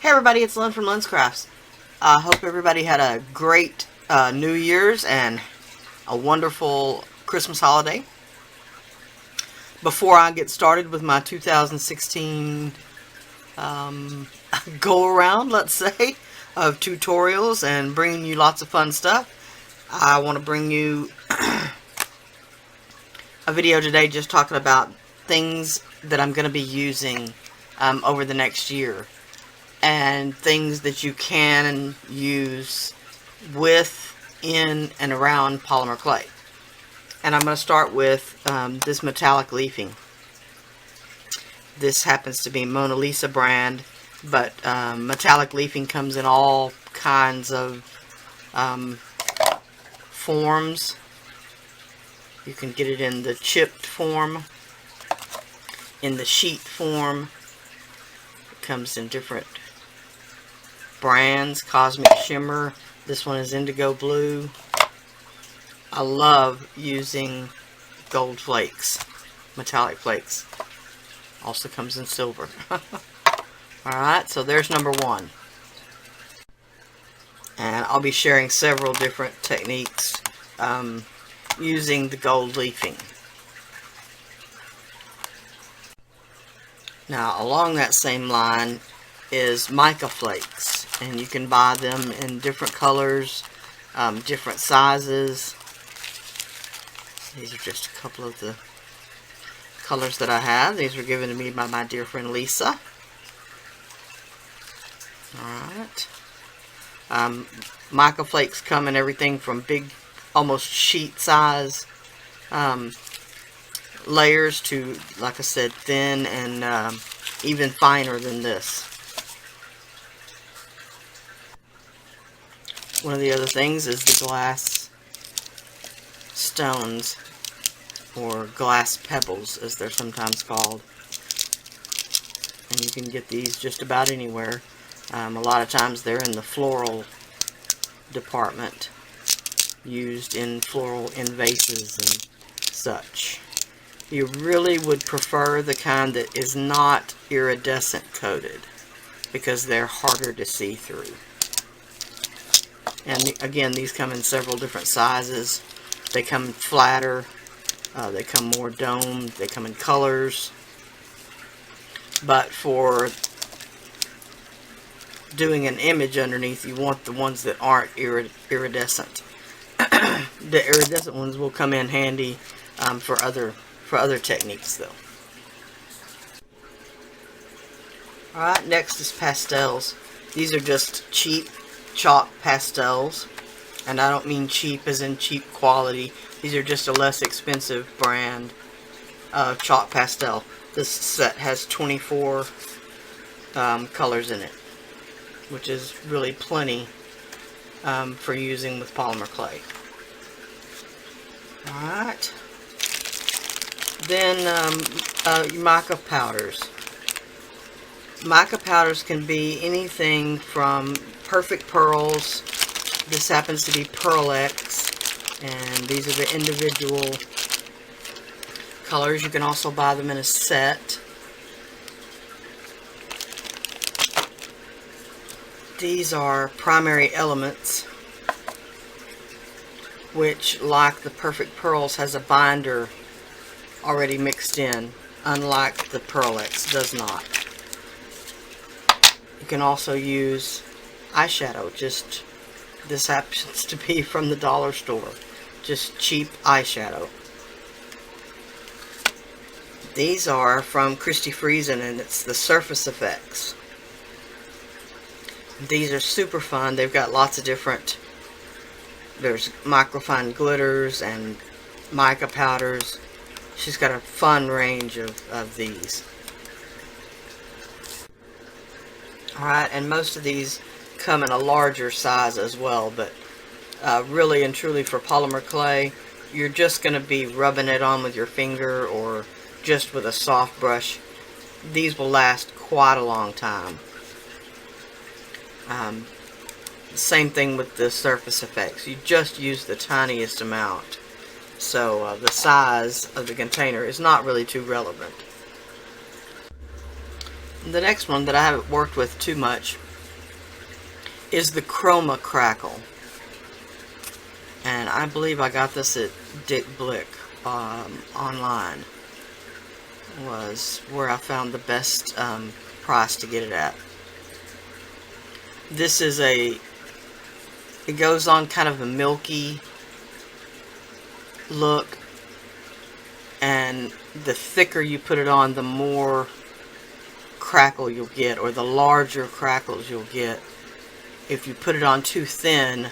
Hey everybody, it's Lyn from Lyn's Crafts. I hope everybody had a great New Year's and a wonderful Christmas holiday. Before I get started with my 2016 go-around, let's say, of tutorials and bringing you lots of fun stuff, I want to bring you a video today just talking about things that I'm going to be using over the next year, and things that you can use with, in, and around polymer clay. And I'm going to start with this metallic leafing. This happens to be Mona Lisa brand, but metallic leafing comes in all kinds of forms. You can get it in the chipped form, in the sheet form. It comes in different brands. Cosmic Shimmer. This one is Indigo Blue. I love using gold flakes, metallic flakes. Also comes in silver. Alright, so there's number one. And I'll be sharing several different techniques using the gold leafing. Now, along that same line is Mica flakes, and you can buy them in different colors, different sizes. These are just a couple of the colors that I have. These were given to me by my dear friend Lisa. Alright. Mica flakes come in everything from big, almost sheet size layers to, like I said, thin and even finer than this. One of the other things is the glass stones, or glass pebbles as they're sometimes called. And you can get these just about anywhere. A lot of times they're in the floral department, used in floral in vases and such. You really would prefer the kind that is not iridescent coated, because they're harder to see through. And again, these come in several different sizes. They come flatter, they come more domed, they come in colors. But for doing an image underneath, you want the ones that aren't iridescent. The iridescent ones will come in handy for other techniques, though. Alright, next is pastels. These are just cheap chalk pastels, and I don't mean cheap as in cheap quality. These are just a less expensive brand of chalk pastel. This set has 24 colors in it, which is really plenty for using with polymer clay. Alright. Then Mica powders. Mica powders can be anything from perfect pearls. This happens to be Pearl X, and these are the individual colors. You can also buy them in a set. These are primary elements, which, like the perfect pearls, has a binder already mixed in, unlike the Pearl X does not. You can also use eyeshadow. Just, this happens to be from the dollar store, just cheap eyeshadow. These are from Christy Friesen, and it's the Surface Effects. These are super fun. They've got lots of different, there's microfine glitters and mica powders. She's got a fun range of these. Alright, and most of these come in a larger size as well, but really and truly for polymer clay, you're just going to be rubbing it on with your finger or just with a soft brush. These will last quite a long time. Same thing with the Surface Effects. You just use the tiniest amount, so the size of the container is not really too relevant. The next one that I haven't worked with too much is the Chroma Crackle. And I believe I got this at Dick Blick online. Was where I found the best price to get it at. This is it goes on kind of a milky look, and the thicker you put it on, the more crackle you'll get, or the larger crackles you'll get. If you put it on too thin,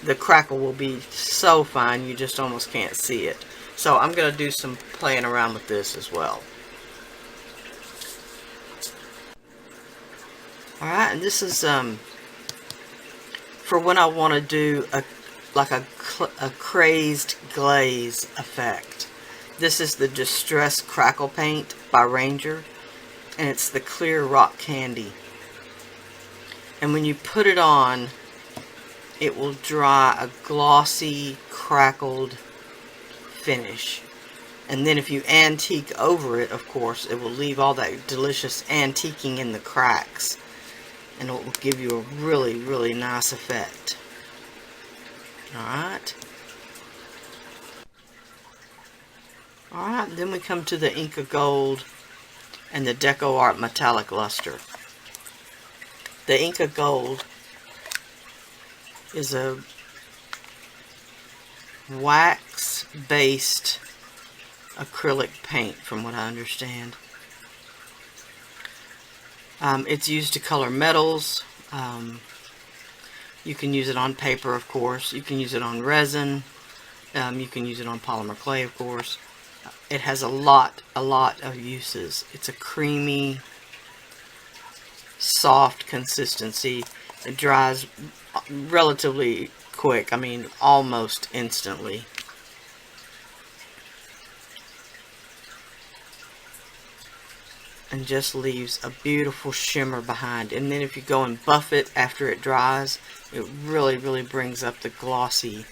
the crackle will be so fine you just almost can't see it. So I'm going to do some playing around with this as well. Alright, and this is for when I want to do a crazed glaze effect. This is the Distress Crackle Paint by Ranger, and it's the clear rock candy. And when you put it on, it will dry a glossy, crackled finish. And then if you antique over it, of course, it will leave all that delicious antiquing in the cracks. And it will give you a really, really nice effect. Alright. Alright, then we come to the Inca Gold and the Deco Art Metallic Luster. The Inca Gold is a wax-based acrylic paint, from what I understand. It's used to color metals. You can use it on paper, of course. You can use it on resin. You can use it on polymer clay, of course. It has a lot of uses. It's a creamy, soft consistency. It dries relatively quick. I mean, almost instantly. And just leaves a beautiful shimmer behind. And then if you go and buff it after it dries, it really, really brings up the glossy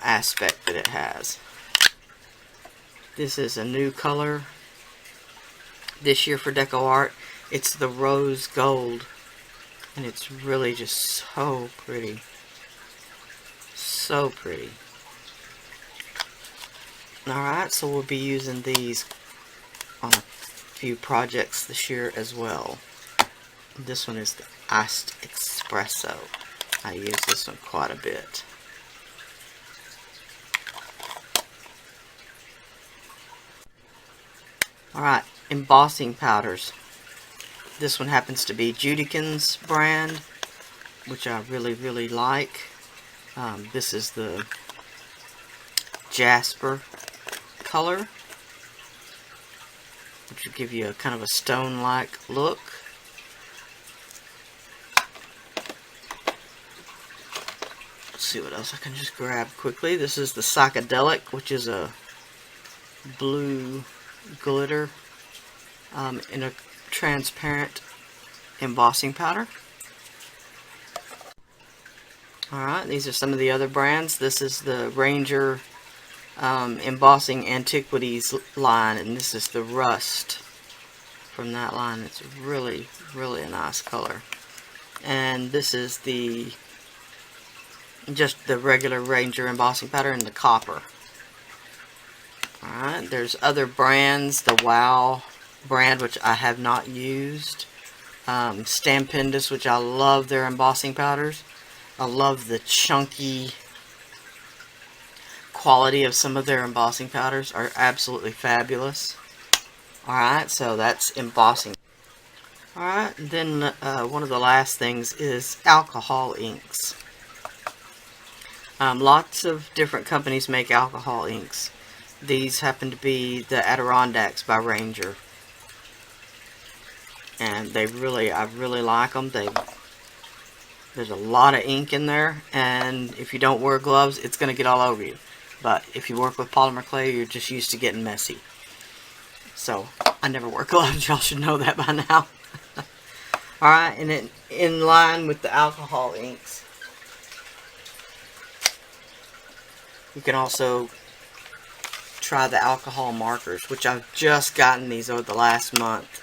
aspect that it has. This is a new color this year for Deco Art. It's the Rose Gold, and it's really just so pretty. So pretty. Alright, so we'll be using these on a few projects this year as well. This one is the Iced Espresso. I use this one quite a bit. Alright, embossing powders. This one happens to be Judikin's brand, which I really, really like. This is the Jasper color, which will give you a kind of a stone-like look. Let's see what else I can just grab quickly. This is the Psychedelic, which is a blue glitter in a transparent embossing powder. Alright, these are some of the other brands. This is the Ranger Embossing Antiquities line, and this is the Rust from that line. It's really, really a nice color. And this is just the regular Ranger embossing powder in the copper. Alright, there's other brands. The Wow brand, which I have not used. Stampendous, which I love their embossing powders. I love the chunky quality of some of their embossing powders. Are absolutely fabulous. Alright, so that's embossing. Alright, then one of the last things is alcohol inks. Lots of different companies make alcohol inks. These happen to be the Adirondacks by Ranger. And I really like them. There's a lot of ink in there, and if you don't wear gloves, it's going to get all over you. But if you work with polymer clay, you're just used to getting messy. So, I never wear gloves. Y'all should know that by now. Alright, and then in line with the alcohol inks, you can also try the alcohol markers, which I've just gotten these over the last month.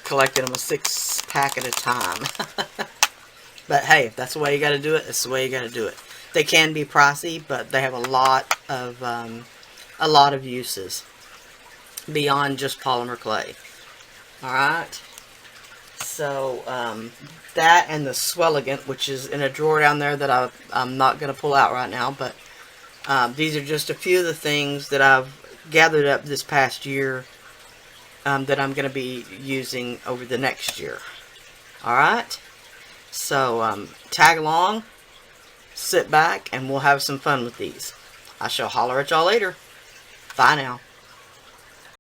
Collected them a 6 pack at a time. But hey, if that's the way you got to do it, it's the way you got to do it. They can be pricey, but they have a lot of uses beyond just polymer clay. All right. So that and the Swelligant, which is in a drawer down there that I'm not going to pull out right now, but these are just a few of the things that I've gathered up this past year that I'm going to be using over the next year. Alright? So tag along, sit back, and we'll have some fun with these. I shall holler at y'all later. Bye now.